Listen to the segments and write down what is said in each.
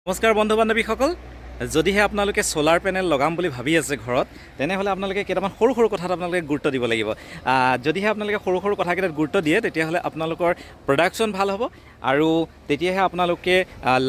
নমস্কাৰ বন্ধু বান্ধৱীসকল যদিহে আপোনালোকে সোলাৰ পেনেল লগাম বুলি ভাবি আছে ঘৰত তেনেহলে আপোনালোকে কেইটামান সৰু সৰু কথাত আপোনালোকে গুৰুত্ব দিব লাগিব যদিহে আপোনালোকে সৰু সৰু কথাকেইটাত গুৰুত্ব দিয়ে তেতিয়াহলে আপোনালোকৰ প্ৰডাকশন ভাল হ'ব আৰু তেতিয়াহে আপোনালোকে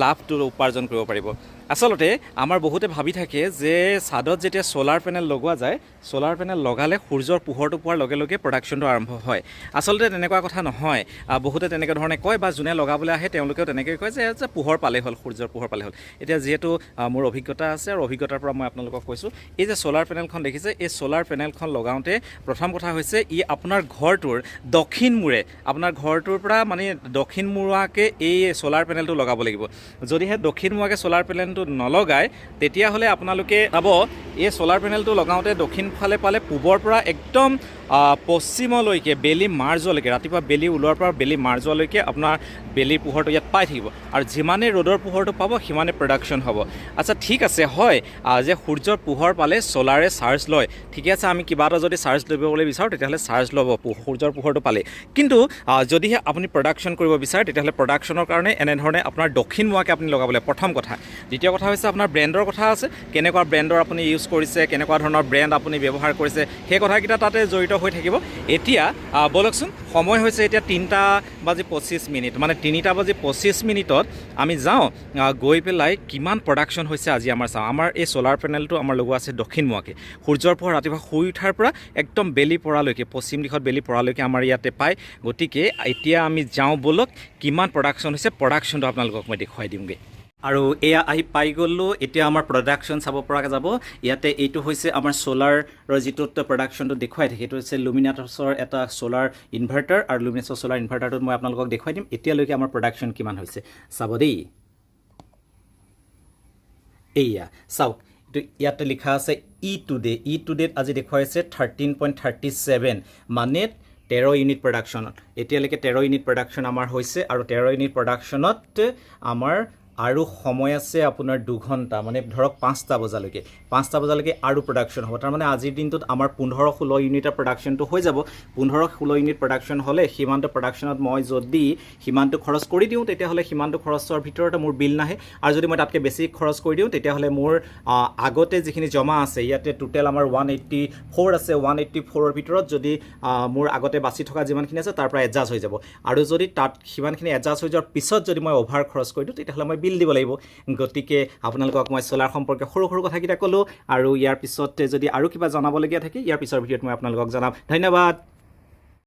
লাভটো উপাৰ্জন কৰিব পাৰিব আসলতে আমাৰ বহুতে ভাবি থাকে যে সাদত যেতিয়া সোলাৰ পেনেল লগোৱা যায় সোলাৰ পেনেল লগালে সূৰ্যৰ পোহৰটো পোৱাৰ লগে লগে প্ৰডাকশনটো আৰম্ভ হয় আসলতে তেনেকুৱা কথা নহয় বহুতে তেনেকুৱা ধৰণে কয় বা যোনে লগাবলৈ আহে তেওঁলোকেও তেনেকৈ কয় যে পোহৰ পালে হ'ল সূৰ্যৰ পোহৰ পালে হ'ল এতিয়া যেহেতু মোৰ অভিজ্ঞতা আছে আৰু অভিজ্ঞতাৰ পৰা মই আপোনালোকক কৈছোঁ এই যে সোলাৰ পেনেলখন দেখিছে এই সোলাৰ পেনেলখন লগাওঁতে প্ৰথম কথা হৈছে ই আপোনাৰ ঘৰটোৰ দক্ষিণ মূৰে আপোনাৰ ঘৰটোৰ পৰা মানে দক্ষিণ মূৰাকে এই সোলাৰ পেনেলটো লগাব লাগিব যদিহে দক্ষিণ মূৰাকে সোলাৰ পেনেল নলগায় তেতিয়াহ'লে আপোনালোকে পাব এই সোলাৰ পেনেলটো লগাওঁতে দক্ষিণ ফালে পালে পূবৰ পৰা একদম পশ্চিমলৈকে বেলি মাৰ্জলৈকে ৰাতিপুৱা বেলি ওলোৱাৰ পৰা বেলি মাৰ্জলৈকে আপোনাৰ বেলিৰ পোহৰটো ইয়াত পাই থাকিব আৰু যিমানে ৰ'দৰ পোহৰটো পাব সিমানে প্ৰডাকশ্যন হ'ব আচ্ছা ঠিক আছে হয় যে সূৰ্যৰ পোহৰ পালে সোলাৰে চাৰ্জ লয় ঠিকে আছে আমি কিবা এটা যদি চাৰ্জ ল'বলৈ বিচাৰোঁ তেতিয়াহ'লে চাৰ্জ ল'ব সূৰ্যৰ পোহৰটো পালে কিন্তু যদিহে আপুনি প্ৰডাকশ্যন কৰিব বিচাৰে তেতিয়াহ'লে প্ৰডাকশ্যনৰ কাৰণে এনেধৰণে আপোনাৰ দক্ষিণ মুৱাকৈ আপুনি লগাব লাগে প্ৰথম কথা দ্বিতীয় কথা হৈছে আপোনাৰ ব্ৰেণ্ডৰ কথা আছে কেনেকুৱা ব্ৰেণ্ডৰ আপুনি ইউজ কৰিছে কেনেকুৱা ধৰণৰ ব্ৰেণ্ড আপুনি ব্যৱহাৰ কৰিছে সেই কথাকেইটা তাতে জড়িত হৈ থাকিব এতিয়া বলকচোন সময় হৈছে এতিয়া 3:25 মানে 3:25 আমি যাওঁ গৈ পেলাই কিমান প্ৰডাকশ্যন হৈছে আজি আমাৰ চাওঁ আমাৰ এই সোলাৰ পেনেলটো আমাৰ লগোৱা আছে দক্ষিণ মুৱাকৈ সূৰ্যৰ পোহৰ ৰাতিপুৱা শুই উঠাৰ পৰা একদম বেলি পৰালৈকে পশ্চিম দিশত বেলি পৰালৈকে আমাৰ ইয়াতে পায় গতিকে এতিয়া আমি যাওঁ বলক কিমান প্ৰডাকশ্যন হৈছে প্ৰডাকশ্যনটো আপোনালোকক মই দেখুৱাই দিমগৈ আৰু এয়া আহি পাই গ'লো এতিয়া আমাৰ প্ৰডাকশ্যন চাব পৰাকৈ যাব ইয়াতে এইটো হৈছে আমাৰ সোলাৰৰ যিটো প্ৰডাকশ্যনটো দেখুৱাই থাকে এইটো হৈছে লুমিনাছৰ এটা সোলাৰ ইনভাৰ্টাৰ আৰু লুমিনাছৰ সোলাৰ ইনভাৰ্টাৰটোত মই আপোনালোকক দেখুৱাই দিম এতিয়ালৈকে আমাৰ প্ৰডাকশ্যন কিমান হৈছে চাব দেই এয়া চাওক এইটো ইয়াতে লিখা আছে ই টুডেত আজি দেখুৱাইছে 13.37 মানে 13 ইউনিট প্ৰডাকশ্যনত এতিয়ালৈকে 13 ইউনিট প্ৰডাকশ্যন আমাৰ হৈছে আৰু 13 ইউনিট প্ৰডাকশ্যনত আমাৰ আৰু সময় আছে আপোনাৰ 2 ঘণ্টা মানে ধৰক 5টা বজালৈকে আৰু প্ৰডাকশ্যন হ'ব তাৰমানে আজিৰ দিনটোত আমাৰ 15-16 ইউনিটৰ প্ৰডাকশ্যনটো হৈ যাব 15-16 ইউনিট প্ৰডাকশ্যন হ'লে সিমানটো প্ৰডাকশ্যনত মই যদি সিমানটো খৰচ কৰি দিওঁ তেতিয়াহ'লে সিমানটো খৰচৰ ভিতৰতে মোৰ বিল নাহে আৰু যদি মই তাতকৈ বেছি খৰচ কৰি দিওঁ তেতিয়াহ'লে মোৰ আগতে যিখিনি জমা আছে ইয়াতে টোটেল আমাৰ 184 আছে 184ৰ ভিতৰত যদি মোৰ আগতে বাচি থকা যিমানখিনি আছে তাৰ পৰা এডজাষ্ট হৈ যাব আৰু যদি তাত সিমানখিনি এডজাষ্ট হৈ যোৱাৰ পিছত যদি মই অভাৰ খৰচ কৰি দিওঁ তেতিয়াহ'লে মই বিল দিব লাগিব গতিকে আপোনালোকক মই সোলাৰ সম্পৰ্কে সৰু সৰু কথাকেইটা ক'লোঁ আৰু ইয়াৰ পিছত যদি আৰু কিবা জনাবলগীয়া থাকে ইয়াৰ পিছৰ ভিডিঅ'ত মই আপোনালোকক জনাম ধন্যবাদ